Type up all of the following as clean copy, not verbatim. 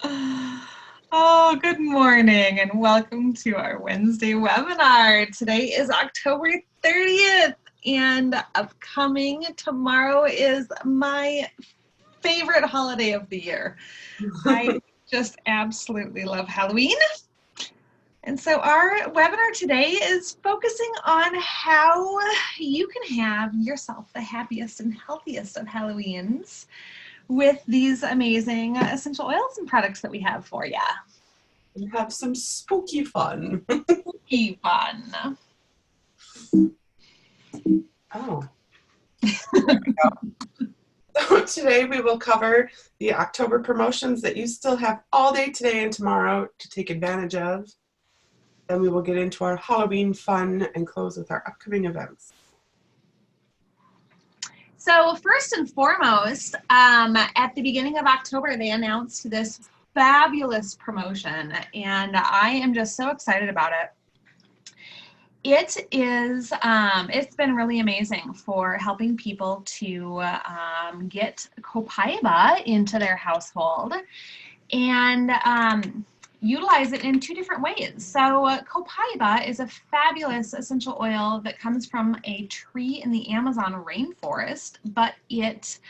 Oh, good morning and welcome to our Wednesday webinar. Today is October 30th and upcoming tomorrow is my favorite holiday of the year. I just absolutely love Halloween. And so our webinar today is focusing on how you can have yourself the happiest and healthiest of Halloweens with these amazing essential oils and products that we have for you. And have some spooky fun. Spooky fun. Oh. There we go. So today we will cover the October promotions that you still have all day today and tomorrow to take advantage of. Then we will get into our Halloween fun and close with our upcoming events. So first and foremost, at the beginning of October, they announced this fabulous promotion, and I am just so excited about it. It's been really amazing for helping people to get Copaiba into their household and utilize it in two different ways. So Copaiba is a fabulous essential oil that comes from a tree in the Amazon rainforest, but it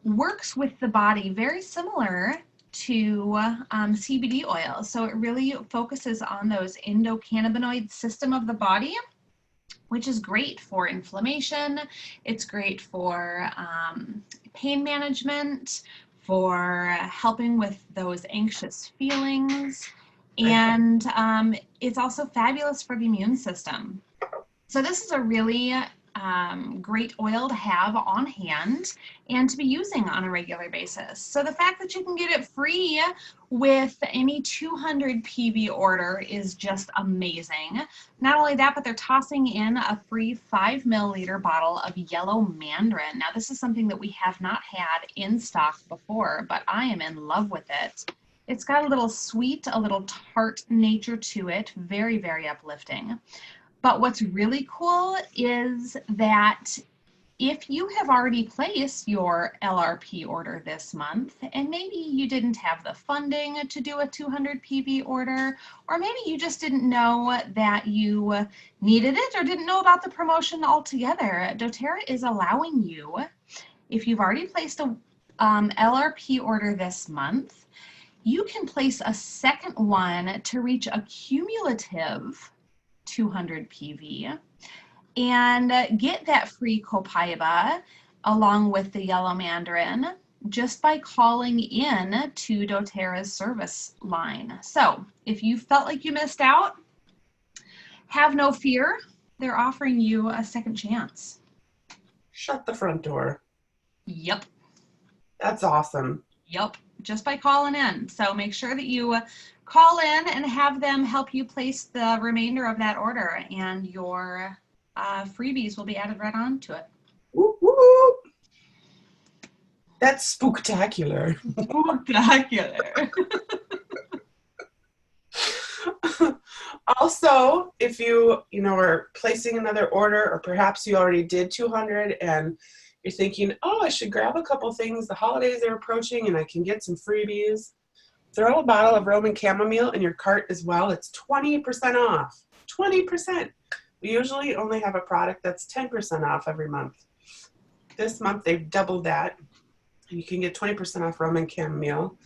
works with the body very similar to CBD oil. So it really focuses on those endocannabinoid system of the body, which is great for inflammation. It's great for pain management, for helping with those anxious feelings, and it's also fabulous for the immune system. So this is a really great oil to have on hand and to be using on a regular basis. So the fact that you can get it free with any 200 PV order is just amazing. Not only that, but they're tossing in a free 5 milliliter bottle of yellow mandarin. Now this is something that we have not had in stock before, but I am in love with it. It's got a little sweet, a little tart nature to it, very, very uplifting. But what's really cool is that if you have already placed your LRP order this month, and maybe you didn't have the funding to do a 200 PV order, or maybe you just didn't know that you needed it or didn't know about the promotion altogether, doTERRA is allowing you, if you've already placed a LRP order this month, you can place a second one to reach a cumulative 200 PV and get that free Copaiba along with the yellow mandarin just by calling in to doTERRA's service line. So if you felt like you missed out, have no fear. They're offering you a second chance. Shut the front door. Yep. That's awesome. Yep. Just by calling in. So make sure that you call in and have them help you place the remainder of that order, and your freebies will be added right on to it. Whoop, whoop. That's spooktacular. Spooktacular. Also, if you are placing another order, or perhaps you already did 200 and you're thinking, oh, I should grab a couple things. The holidays are approaching and I can get some freebies. Throw a bottle of Roman chamomile in your cart as well. It's 20% off. 20%. We usually only have a product that's 10% off every month. This month they've doubled that. You can get 20% off Roman chamomile.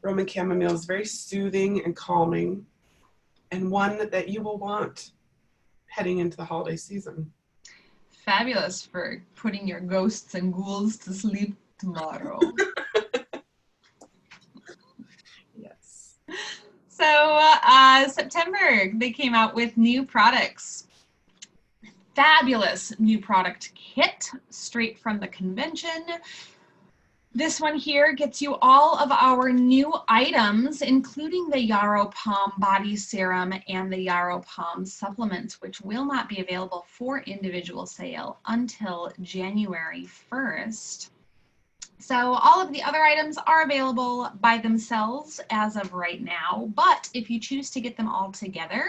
Roman chamomile is very soothing and calming, and one that you will want heading into the holiday season. Fabulous for putting your ghosts and ghouls to sleep tomorrow. Yes. So September, they came out with new products. Fabulous new product kit straight from the convention. This one here gets you all of our new items, including the Yarrow Palm Body Serum and the Yarrow Palm Supplements, which will not be available for individual sale until January 1st. So all of the other items are available by themselves as of right now, but if you choose to get them all together,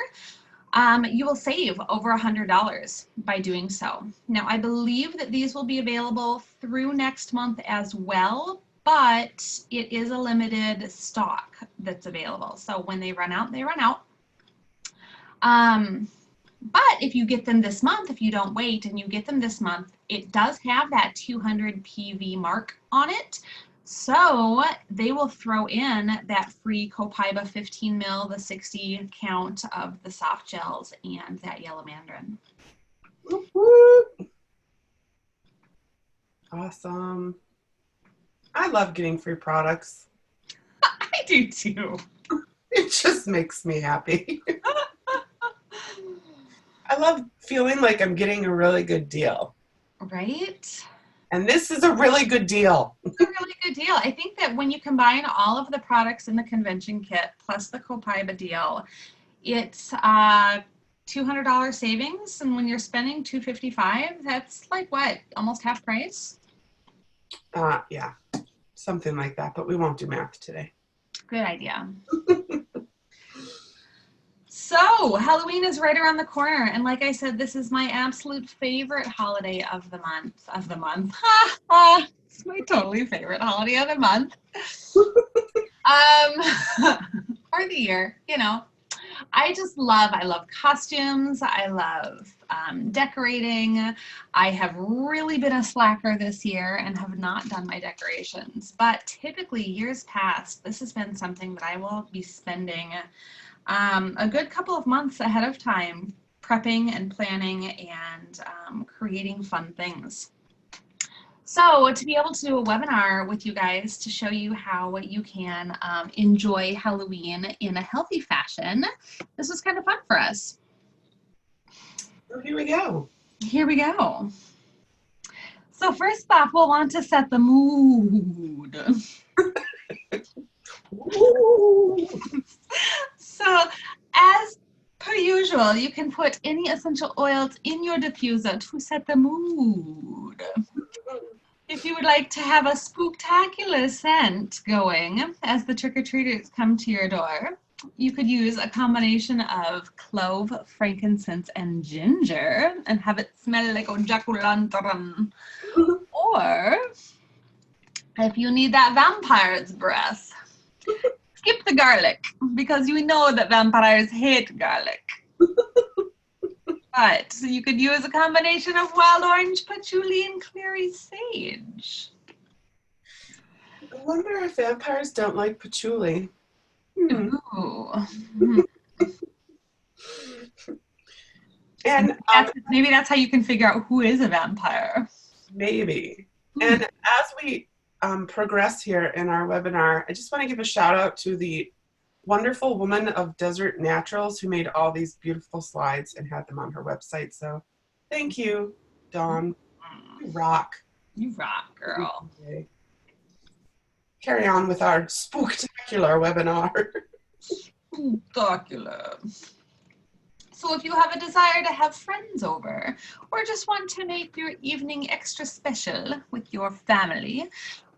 you will save over $100 by doing so. Now, I believe that these will be available through next month as well, but it is a limited stock that's available. So when they run out, they run out. But if you get them this month, if you don't wait and you get them this month, it does have that 200 PV mark on it. So they will throw in that free Copaiba 15 mil, the 60 count of the soft gels, and that yellow mandarin. Whoop, whoop. Awesome. I love getting free products. I do too. It just makes me happy. I love feeling like I'm getting a really good deal. Right? And this is a really good deal. It's a really good deal. I think that when you combine all of the products in the convention kit plus the Copaiba deal, it's $200 savings. And when you're spending $255, that's like what? Almost half price? Yeah, something like that, but we won't do math today. Good idea. So Halloween is right around the corner, and like I said, this is my absolute favorite holiday of the month. It's my totally favorite holiday of the month. Or the year, you know. I love costumes. I love decorating. I have really been a slacker this year and have not done my decorations. But typically, years past, this has been something that I will be spending a good couple of months ahead of time prepping and planning and creating fun things. So to be able to do a webinar with you guys to show you how you can enjoy Halloween in a healthy fashion, this was kind of fun for us. So here we go. Here we go. So first off, we'll want to set the mood. So as per usual, you can put any essential oils in your diffuser to set the mood. If you would like to have a spooktacular scent going as the trick-or-treaters come to your door, you could use a combination of clove, frankincense, and ginger and have it smell like a jack-o'-lantern. Or if you need that vampire's breath, skip the garlic, because you know that vampires hate garlic. But you could use a combination of wild orange, patchouli, and clary sage. I wonder if vampires don't like patchouli. Ooh. And maybe that's how you can figure out who is a vampire. maybe. And as we progress here in our webinar, I just want to give a shout out to the wonderful woman of Desert Naturals who made all these beautiful slides and had them on her website. So thank you, Dawn. You rock. You rock, girl. Okay. Carry on with our spooktacular webinar. Spooktacular. So if you have a desire to have friends over or just want to make your evening extra special with your family,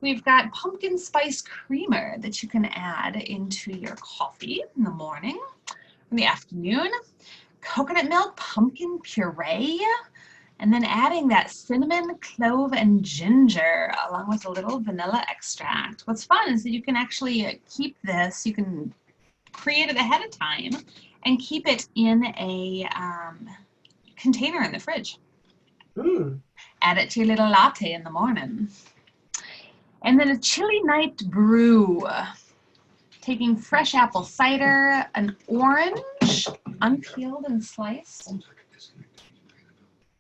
we've got pumpkin spice creamer that you can add into your coffee in the morning, in the afternoon, coconut milk pumpkin puree, and then adding that cinnamon, clove, and ginger along with a little vanilla extract. What's fun is that you can actually keep this, you can create it ahead of time and keep it in a container in the fridge. Add it to your little latte in the morning. And then a chilly night brew. Taking fresh apple cider, an orange, unpeeled and sliced.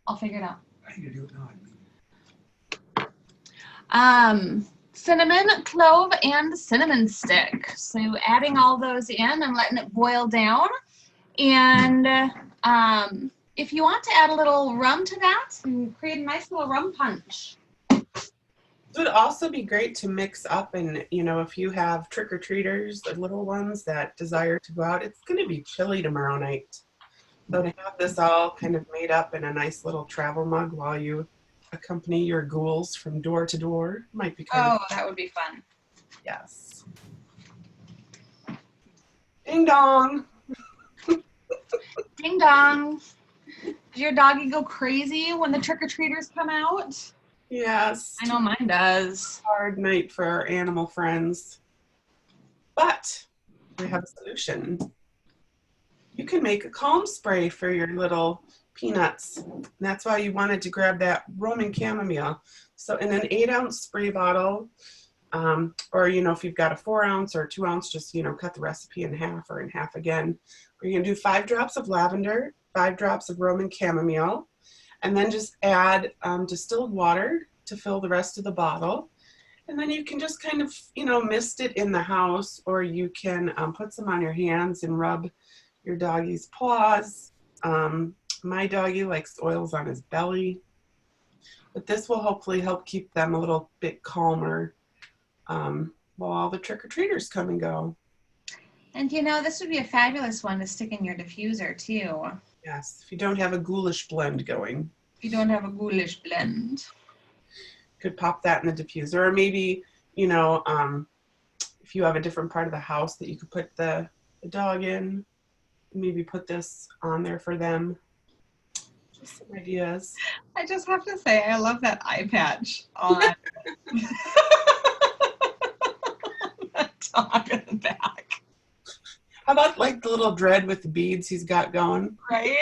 I'll figure it out. I need to do it now. Cinnamon, clove, and cinnamon stick. So adding all those in and letting it boil down. And if you want to add a little rum to that, and create a nice little rum punch. It would also be great to mix up, and if you have trick-or-treaters, the little ones that desire to go out, it's going to be chilly tomorrow night. So to have this all kind of made up in a nice little travel mug while you accompany your ghouls from door to door might be kind of that would be fun. Yes. Ding dong. Ding dong. Did your doggy go crazy when the trick-or-treaters come out? Yes. I know mine does. Hard night for our animal friends. But we have a solution. You can make a calm spray for your little peanuts. And that's why you wanted to grab that Roman chamomile. So in an 8-ounce spray bottle, or, if you've got a 4-ounce or 2-ounce, just, cut the recipe in half or in half again. You're going to do 5 drops of lavender, 5 drops of Roman chamomile, and then just add distilled water to fill the rest of the bottle. And then you can just kind of, mist it in the house, or you can put some on your hands and rub your doggy's paws. My doggy likes oils on his belly. But this will hopefully help keep them a little bit calmer while all the trick-or-treaters come and go. And this would be a fabulous one to stick in your diffuser too. Yes, if you don't have a ghoulish blend going. If you don't have a ghoulish blend. Could pop that in the diffuser, or maybe, if you have a different part of the house that you could put the dog in, maybe put this on there for them. Just some ideas. I just have to say, I love that eye patch on that dog in the back. How about like the little dread with the beads he's got going? Right?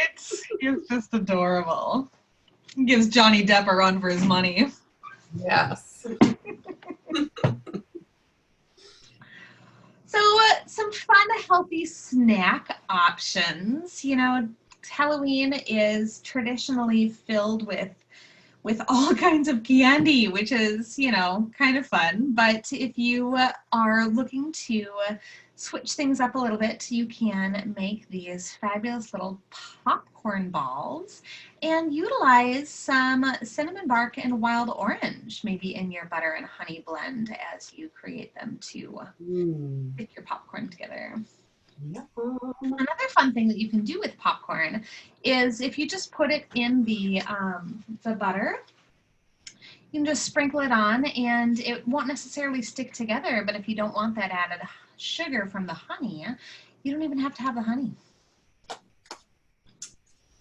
He's just adorable. Gives Johnny Depp a run for his money. Yes. So some fun, healthy snack options. Halloween is traditionally filled with all kinds of candy, which is, kind of fun. But if you are looking to switch things up a little bit, you can make these fabulous little popcorn balls and utilize some cinnamon bark and wild orange, maybe in your butter and honey blend as you create them to stick your popcorn together. Yum. Another fun thing that you can do with popcorn is if you just put it in the butter, you can just sprinkle it on and it won't necessarily stick together, but if you don't want that added sugar from the honey, you don't even have to have the honey.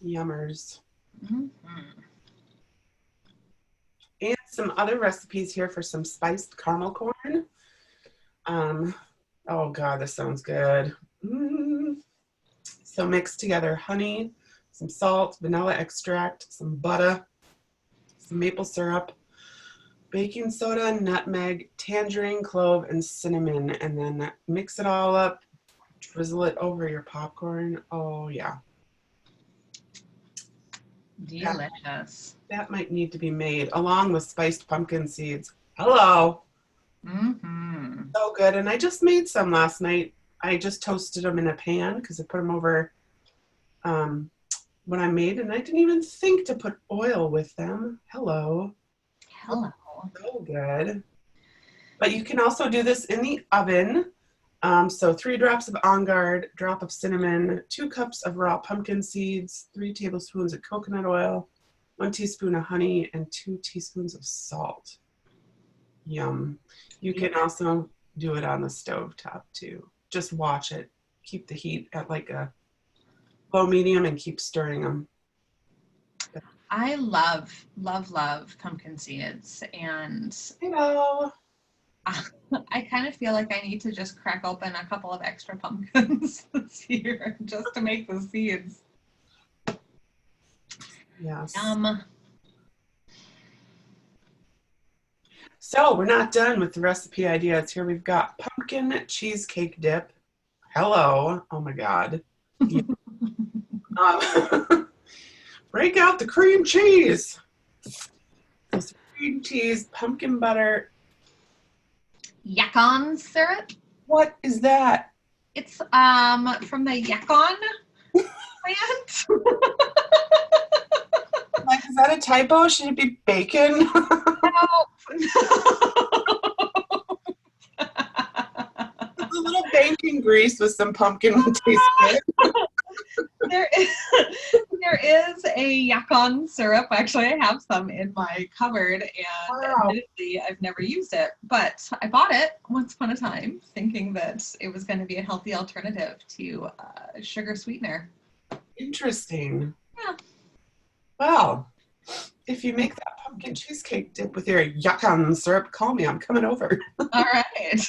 Yummers. Mm-hmm. And some other recipes here for some spiced caramel corn. Oh God, this sounds good. So mix together honey, some salt, vanilla extract, some butter, some maple syrup, baking soda, nutmeg, tangerine, clove, and cinnamon, and then mix it all up, drizzle it over your popcorn. Oh yeah. Delicious. That might need to be made along with spiced pumpkin seeds. Hello. Mm-hmm. So good. And I just made some last night. I just toasted them in a pan because I put them over when I made, and I didn't even think to put oil with them. Hello. Hello. So good. But you can also do this in the oven. So 3 drops of On Guard, drop of cinnamon, 2 cups of raw pumpkin seeds, 3 tablespoons of coconut oil, 1 teaspoon of honey, and 2 teaspoons of salt. Yum. You can also do it on the stove top too. Just watch it. Keep the heat at like a low medium and keep stirring them. I love pumpkin seeds, and Hello. I kind of feel like I need to just crack open a couple of extra pumpkins this year just to make the seeds. Yes. So we're not done with the recipe ideas. Here we've got pumpkin cheesecake dip. Hello. Oh my God. Break out the cream cheese. This cream cheese, pumpkin butter. Yacon syrup. What is that? It's from the Yacon plant. Like, is that a typo? Should it be bacon? A little bacon grease with some pumpkin taste good. There is a Yacon syrup. Actually, I have some in my cupboard, and admittedly, I've never used it. But I bought it once upon a time, thinking that it was going to be a healthy alternative to sugar sweetener. Interesting. Yeah. Well, if you make that pumpkin cheesecake dip with your yucca syrup, call me. I'm coming over. All right.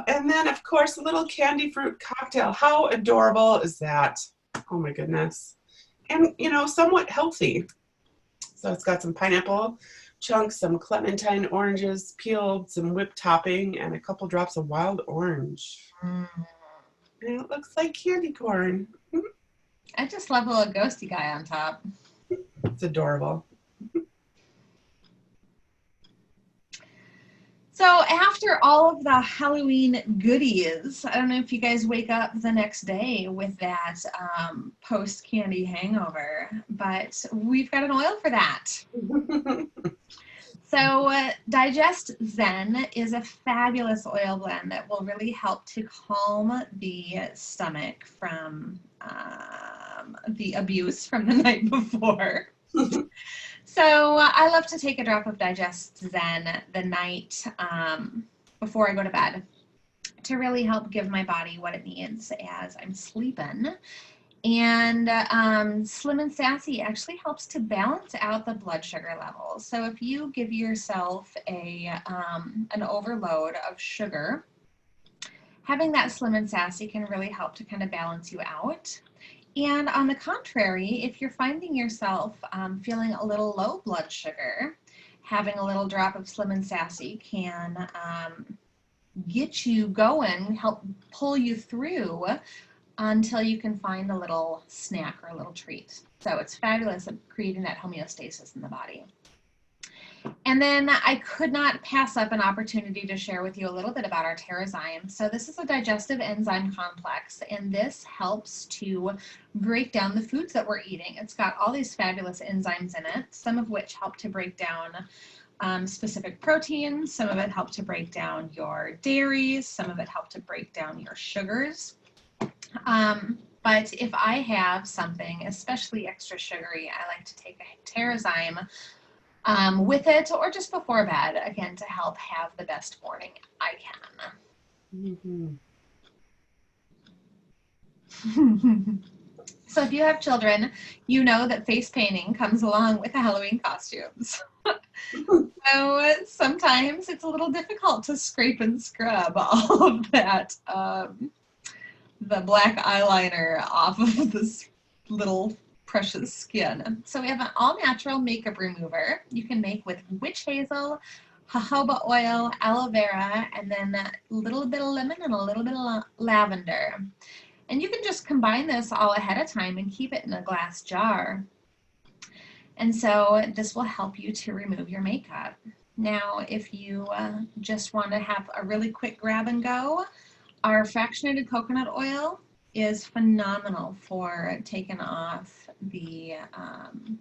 And then, of course, a little candy fruit cocktail. How adorable is that? Oh, my goodness. And, you know, somewhat healthy. So it's got some pineapple chunks, some clementine oranges peeled, some whipped topping, and a couple drops of wild orange. Mm. And it looks like candy corn. I just love a little ghosty guy on top. It's adorable. So after all of the Halloween goodies, I don't know if you guys wake up the next day with that post-candy hangover, but we've got an oil for that. So Digest Zen is a fabulous oil blend that will really help to calm the stomach from the abuse from the night before. So I love to take a drop of Digest Zen the night before I go to bed to really help give my body what it needs as I'm sleeping. And Slim and Sassy actually helps to balance out the blood sugar levels. So if you give yourself an overload of sugar, having that Slim and Sassy can really help to kind of balance you out. And on the contrary, if you're finding yourself feeling a little low blood sugar, having a little drop of Slim and Sassy can get you going, help pull you through until you can find a little snack or a little treat. So it's fabulous at creating that homeostasis in the body. And then I could not pass up an opportunity to share with you a little bit about our Terrazyme. So this is a digestive enzyme complex, and this helps to break down the foods that we're eating. It's got all these fabulous enzymes in it, some of which help to break down specific proteins. Some of it help to break down your dairies. Some of it help to break down your sugars. But if I have something especially extra sugary, I like to take a Terrazyme with it, or just before bed, again, to help have the best morning I can. Mm-hmm. So if you have children, you know that face painting comes along with the Halloween costumes. So sometimes it's a little difficult to scrape and scrub all of that, the black eyeliner off of this little precious skin. So we have an all-natural makeup remover you can make with witch hazel, jojoba oil, aloe vera, and then a little bit of lemon and a little bit of lavender. And you can just combine this all ahead of time and keep it in a glass jar. And so this will help you to remove your makeup. Now, if you just want to have a really quick grab and go, our fractionated coconut oil is phenomenal for taking off the,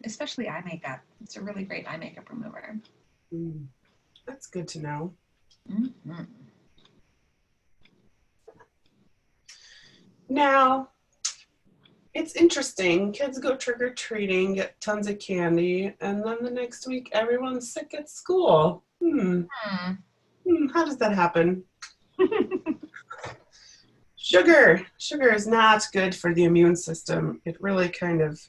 especially eye makeup. It's a really great eye makeup remover. That's good to know. Mm-hmm. Now, it's interesting. Kids go trick-or-treating, get tons of candy, and then the next week everyone's sick at school. How does that happen? Sugar is not good for the immune system. It really kind of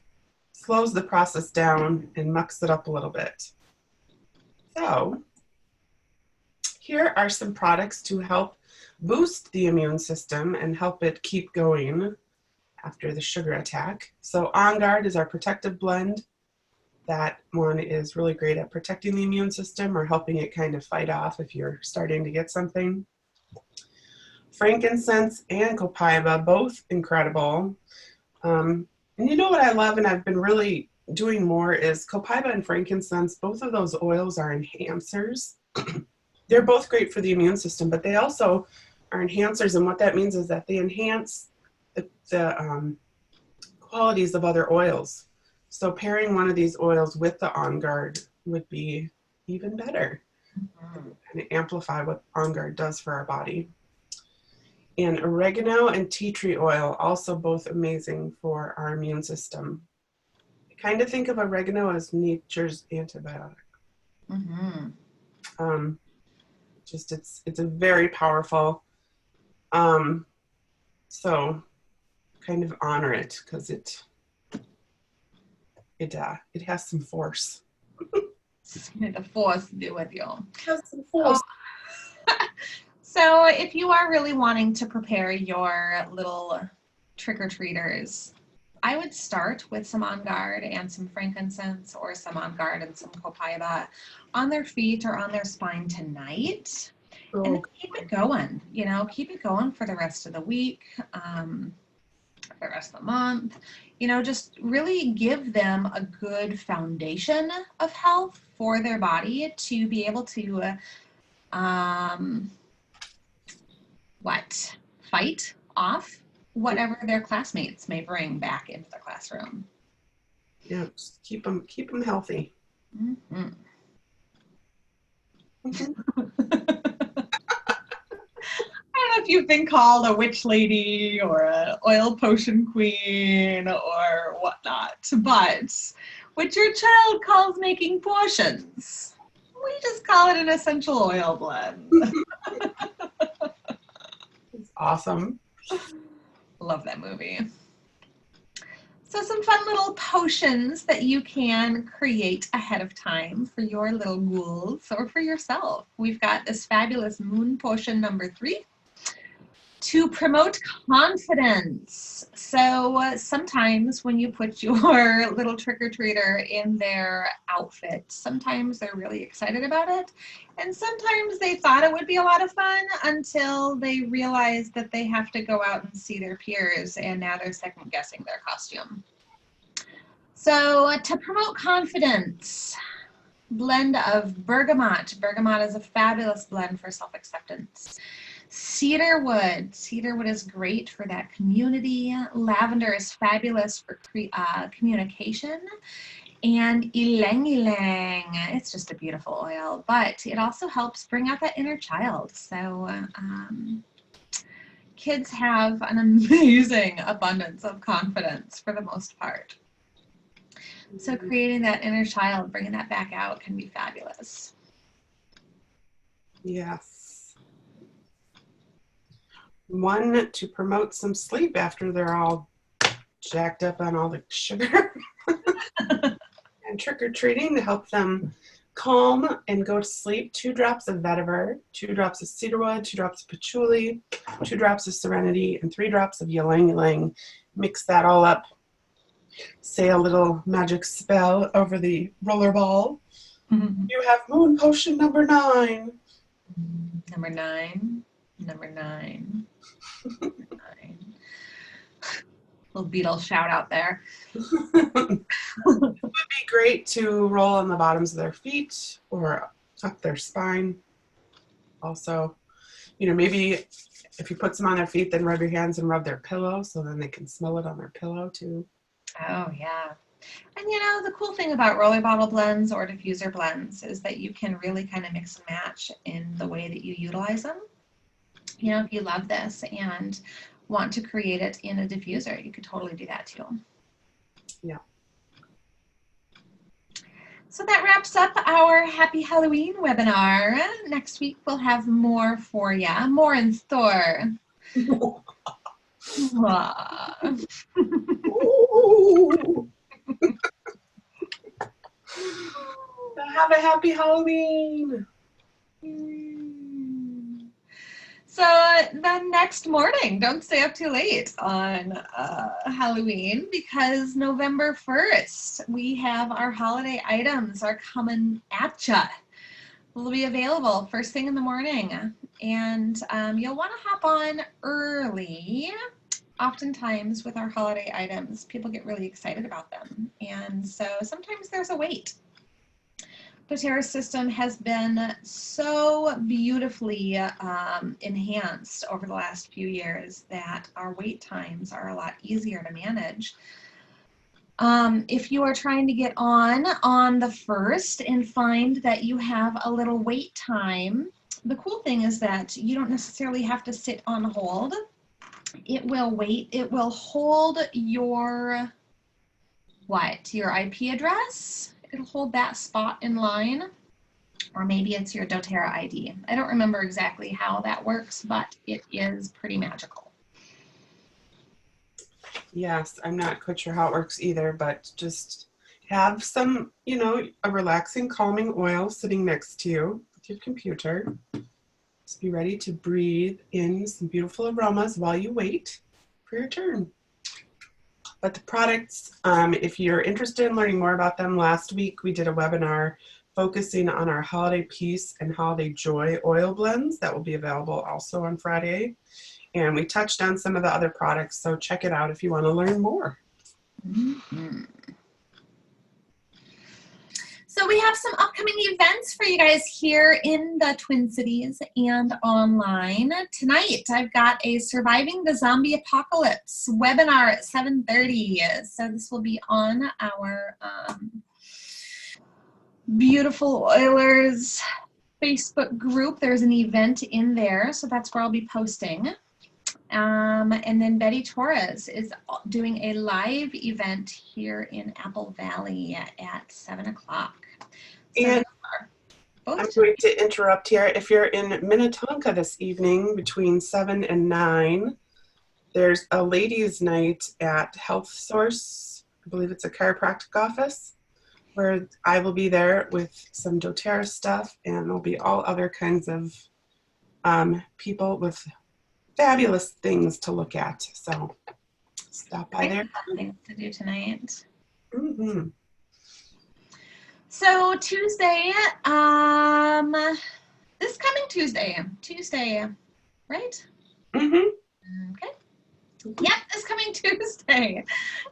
slows the process down and mucks it up a little bit. So here are some products to help boost the immune system and help it keep going after the sugar attack. So On Guard is our protective blend. That one is really great at protecting the immune system or helping it kind of fight off if you're starting to get something. Frankincense and copaiba, both incredible. And you know what I love and I've been really doing more is copaiba and frankincense. Both of those oils are enhancers. They're both great for the immune system, but they also are enhancers. And what that means is that they enhance the qualities of other oils. So pairing one of these oils with the On Guard would be even better and amplify what On Guard does for our body. And oregano and tea tree oil, also both amazing for our immune system. I kind of think of oregano as nature's antibiotic. It's a very powerful, so kind of honor it because it It has some force. May the force be with you. It has some force. So if you are really wanting to prepare your little trick-or-treaters, I would start with some On Guard and some frankincense, or some On Guard and some copaiba on their feet or on their spine tonight. And then keep it going, keep it going for the rest of the week, the rest of the month, just really give them a good foundation of health for their body to be able to, fight off whatever their classmates may bring back into the classroom. Yeah, just keep them healthy. Mm-hmm. I don't know if you've been called a witch lady or an oil potion queen or whatnot, but what your child calls making potions, we just call it an essential oil blend. It's awesome. Love that movie. So some fun little potions that you can create ahead of time for your little ghouls or for yourself. We've got this fabulous moon potion number 3 to promote confidence. So sometimes when you put your little trick-or-treater in their outfit, sometimes they're really excited about it. And sometimes they thought it would be a lot of fun until they realize that they have to go out and see their peers, and now they're second guessing their costume. So to promote confidence, blend of bergamot. Bergamot is a fabulous blend for self-acceptance. Cedarwood. Cedarwood is great for that community. Lavender is fabulous for communication. And ylang ylang, it's just a beautiful oil, but it also helps bring out that inner child. So kids have an amazing abundance of confidence for the most part. So creating that inner child, bringing that back out can be fabulous. Yes. One, to promote some sleep after they're all jacked up on all the sugar. And trick-or-treating to help them calm and go to sleep. 2 drops of vetiver, 2 drops of cedarwood, 2 drops of patchouli, 2 drops of serenity, and 3 drops of ylang ylang. Mix that all up. Say a little magic spell over the roller ball. Mm-hmm. You have moon potion number 9. Number 9. Number 9. Number 9. Little Beatles shout out there. It would be great to roll on the bottoms of their feet or up their spine. Also, maybe if you put some on their feet, then rub your hands and rub their pillow so then they can smell it on their pillow too. Oh, yeah. And the cool thing about roller bottle blends or diffuser blends is that you can really kind of mix and match in the way that you utilize them. If you love this and want to create it in a diffuser, you could totally do that too. Yeah. So that wraps up our Happy Halloween webinar. Next week we'll have more for you, more in store. Have a happy Halloween. So the next morning, don't stay up too late on Halloween, because November 1st, we have our holiday items are coming at ya. Will be available first thing in the morning, and you'll want to hop on early. Oftentimes with our holiday items, people get really excited about them, and so sometimes there's a wait. doTERRA system has been so beautifully enhanced over the last few years that our wait times are a lot easier to manage. If you are trying to get on the 1st and find that you have a little wait time, the cool thing is that you don't necessarily have to sit on hold. It will wait. It will hold your IP address. It'll hold that spot in line, or maybe it's your doTERRA ID. I don't remember exactly how that works, but it is pretty magical. Yes, I'm not quite sure how it works either, but just have some, you know, a relaxing, calming oil sitting next to you with your computer. Just be ready to breathe in some beautiful aromas while you wait for your turn. But the products, if you're interested in learning more about them, last week we did a webinar focusing on our Holiday Peace and Holiday Joy oil blends that will be available also on Friday. And we touched on some of the other products, so check it out if you want to learn more. Mm-hmm. So we have some upcoming events for you guys here in the Twin Cities and online. Tonight, I've got a Surviving the Zombie Apocalypse webinar at 7:30. So this will be on our Beautiful Oilers Facebook group. There's an event in there, so that's where I'll be posting. And then Betty Torres is doing a live event here in Apple Valley at 7 o'clock. So And I'm going to interrupt here. If you're in Minnetonka this evening between 7 and 9, there's a ladies' night at Health Source. I believe it's a chiropractic office, where I will be there with some doTERRA stuff, and there'll be all other kinds of people with fabulous things to look at. So stop by there. Things to do tonight. Mm-hmm. So Tuesday, this coming Tuesday, right? Mm-hmm. Okay. Yep, this coming Tuesday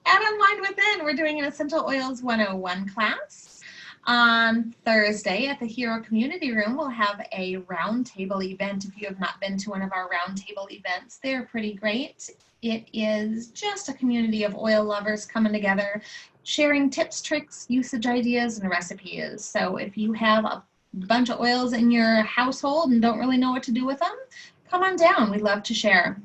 at Unwind Within, we're doing an Essential Oils 101 class. On Thursday at the Hero Community Room, we'll have a roundtable event. If you have not been to one of our roundtable events, they're pretty great. It is just a community of oil lovers coming together, sharing tips, tricks, usage ideas, and recipes. So if you have a bunch of oils in your household and don't really know what to do with them, come on down. We'd love to share.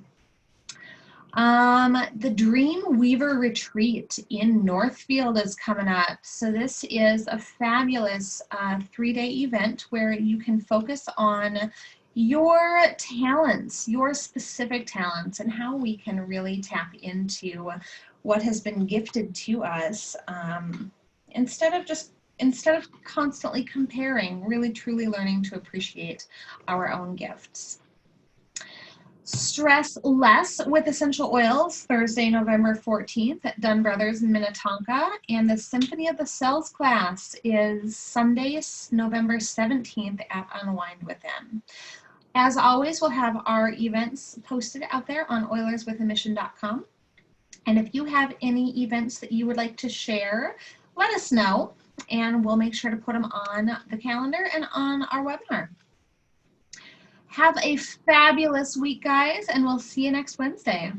The Dream Weaver Retreat in Northfield is coming up. So this is a fabulous 3-day event where you can focus on your talents, your specific talents, and how we can really tap into what has been gifted to us instead of constantly comparing, really truly learning to appreciate our own gifts. Stress Less with Essential Oils, Thursday, November 14th at Dunn Brothers in Minnetonka. And the Symphony of the Cells class is Sunday, November 17th at Unwind Within. As always, we'll have our events posted out there on oilerswithamission.com. And if you have any events that you would like to share, let us know, and we'll make sure to put them on the calendar and on our webinar. Have a fabulous week, guys, and we'll see you next Wednesday.